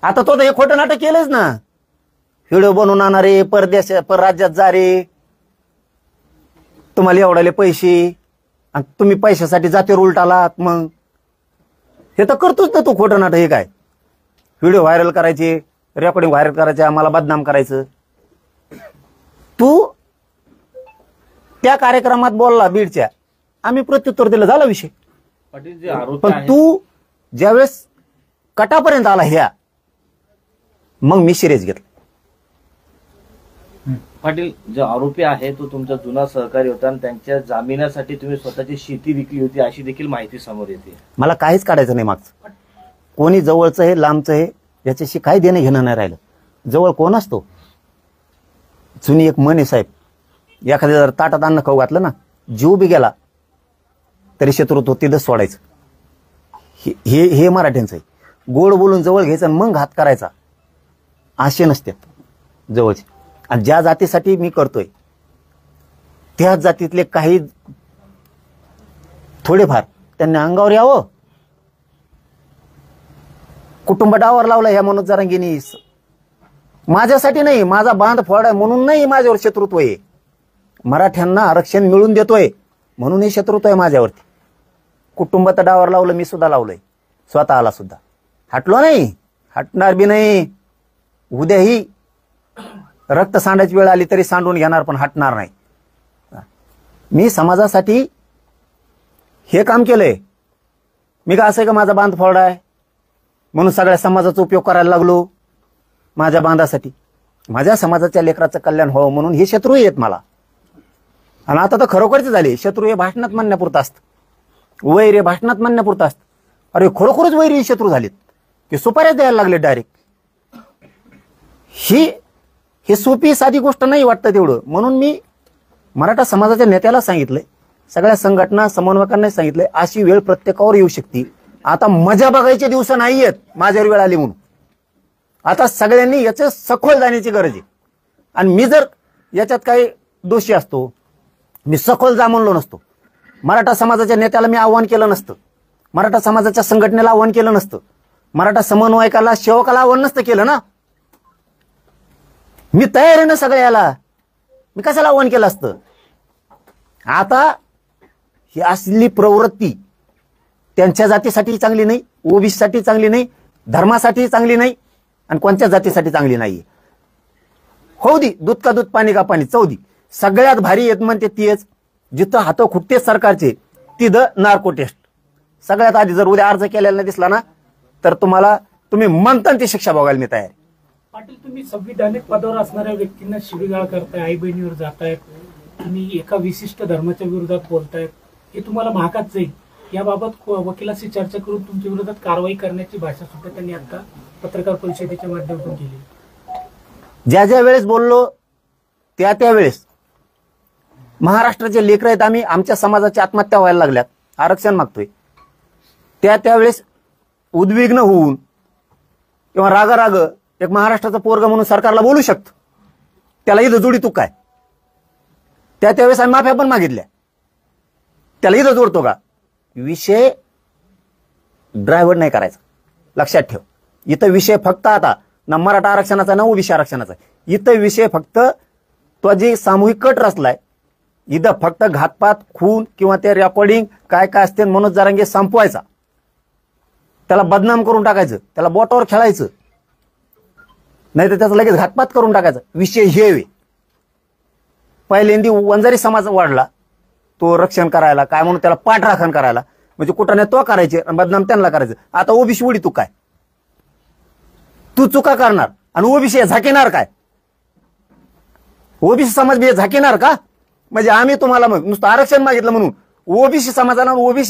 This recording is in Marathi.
आता तो तर हे खोटं नाटक केलंच ना, व्हिडिओ बनवून आणणारे, परराज्यात जा रे, तुम्हाला एवढाले पैसे, आणि तुम्ही पैशासाठी जातीवर उलटालात. मग हे तर करतोच ना तू खोटं नाटक. हे काय व्हिडिओ व्हायरल करायचे, रेकॉर्डिंग व्हायरल करायचे, आम्हाला बदनाम करायचं. तू त्या कार्यक्रमात बोलला बीडच्या, आम्ही प्रत्युत्तर दिलं, झाला विषय. पण तू ज्यावेळेस कटापर्यंत आला ह्या, मग मी सिरियस घेतलं. पाटील, जो आरोपी आहे तो तुमचा जुना सहकारी होता आणि त्यांच्या जामिनासाठी तुम्ही स्वतःची शेती विकली होती अशी देखील माहिती समोर येते. मला काहीच काढायचं नाही मागचं. कोणी जवळचं हे लांबचं हे याच्याशी काही देणं घेणं नाही राहिलं. जवळ कोण असतो? जुनी एक म्हण आहे साहेब, एखाद्या जर ताटात अन्न खाऊ घातलं ना, जीव बी गेला तरी शत्रुत्व तिथंच सोडायचं. हे मराठ्यांचं आहे. गोड बोलून जवळ घ्यायचं मग घात करायचा, असे नसतात जवळचे. आणि ज्या जातीसाठी मी करतोय त्याच जातीतले काही थोडेफार त्यांनी अंगावर यावं. कुटुंब डावावर लावला ह्या मनोज जरांगेनी. माझ्यासाठी नाही, माझा बांध फोड आहे म्हणून नाही माझ्यावर शत्रुत्व आहे. मराठ्यांना आरक्षण मिळून देतोय म्हणून हे शत्रुत्व आहे माझ्यावरती. कुटुंबात डावावर लावलं, मी सुद्धा लावलंय, स्वतःला सुद्धा. हटलो नाही, हटणार बी नाही. उद्याही रक्त सांडायची वेळ आली तरी सांडून घेणार, पण हटणार नाही. मी समाजासाठी हे काम केलंय. मी का असं आहे का माझा बांध फोड आहे म्हणून सगळ्या समाजाचा उपयोग करायला लागलो माझ्या बांधासाठी? माझ्या समाजाच्या लेकराचं कल्याण व्हावं म्हणून हे शत्रू आहेत मला. आणि आता तर खरोखरच झाले. शत्रू हे भाषणात म्हणण्यापुरतं असतं, वैर हे भाषणात म्हणण्यापुरतं असतं. अरे खरोखरच वैरी शत्रू झालेत की सुपाऱ्या द्यायला लागले डायरेक्ट. ही सोपी साधी गोष्ट नाही वाटतं तेवढं. म्हणून मी मराठा समाजाच्या नेत्याला सांगितलंय, सगळ्या संघटना समन्वयकांना सांगितलंय, अशी वेळ प्रत्येकावर येऊ शकते. आता मजा बघायचे दिवस नाहीयेत माझ्यावर वेळ आली म्हणून. आता सगळ्यांनी याचं सखोल जाण्याची गरज आहे. आणि मी जर याच्यात काही दोषी असतो, मी सखोल जा म्हणलो नसतो, मराठा समाजाच्या नेत्याला मी आव्हान केलं नसतं, मराठा समाजाच्या संघटनेला आव्हान केलं नसतं, मराठा समन्वयकाला सेवकाला आव्हान नसतं केलं ना. मी तयार आहे ना सगळ्याला, मी कशाला आव्हान केलं असतं. आता ही असली प्रवृत्ती त्यांच्या जातीसाठी चांगली नाही, ओबीसीसाठी चांगली नाही, धर्मासाठी चांगली नाही, आणि कोणत्या जातीसाठी चांगली नाही. होऊ दे, दूध का दूध पाणी का पाणी, चौदी सगळ्यात भारी येत म्हणते तीच. जिथं हात खुटते सरकारचे तिथं नार्को टेस्ट. सगळ्यात आधी जर उद्या अर्ज केलेला दिसला ना तर तुम्ही म्हणता ती शिक्षा भोगायला मी तयार. पाटील, तुम्ही संविधानिक पदावर असणाऱ्या व्यक्तींना शिवीगाळ करताय, आई बहिणीवर जातायत, तुम्ही एका विशिष्ट धर्माच्या विरोधात बोलतायत, हे तुम्हाला महागात जाईल. याबाबत वकिलाशी चर्चा करून तुमच्या विरोधात कारवाई करण्याची भाषा सुद्धा त्यांनी आता पत्रकार परिषदेच्या माध्यमातून केली. ज्या वेळेस बोललो त्या वेळेस महाराष्ट्राचे लेकर आहेत आम्ही, आमच्या समाजाची आत्महत्या व्हायला लागल्यात, आरक्षण मागतोय, त्यावेळेस उद्विग्न होऊन किंवा राग एक महाराष्ट्राचा पोरग म्हणून सरकारला बोलू शकतो. त्याला इथं जोडी तू काय? त्यावेळेस आम्ही माफ्या पण मागितल्या. त्याला इथं जोडतो का? विषय ड्रायव्हर नाही करायचा, लक्षात ठेव. इथं विषय फक्त आता ना मराठा आरक्षणाचा ना ओबीसी आरक्षणाचा. इथं विषय फक्त तो जे सामूहिक कट रचलाय, इथं फक्त घातपात, खून किंवा ते रेकॉर्डिंग काय असते मनोज जरांगे संपवायचा, त्याला बदनाम करून टाकायचं, त्याला बोटावर खेळायचं, नाही तर त्याचा लगेच घातपात करून टाकायचा. विषय हे पहिल्यांदी वंजारी समाज वाढला तो रक्षण करायला, काय म्हणून त्याला पाठराखण करायला, म्हणजे कुठं नाही तो करायचे बदनाम त्यांना करायचं. आता ओबीसी उडी तू काय? तू चुका करणार आणि ओबीसी झाकेणार काय? ओबीसी समाज बी झाकेणार का? म्हणजे आम्ही तुम्हाला मग नुसतं आरक्षण मागितलं म्हणून ओबीसी समाजाला ओबीसी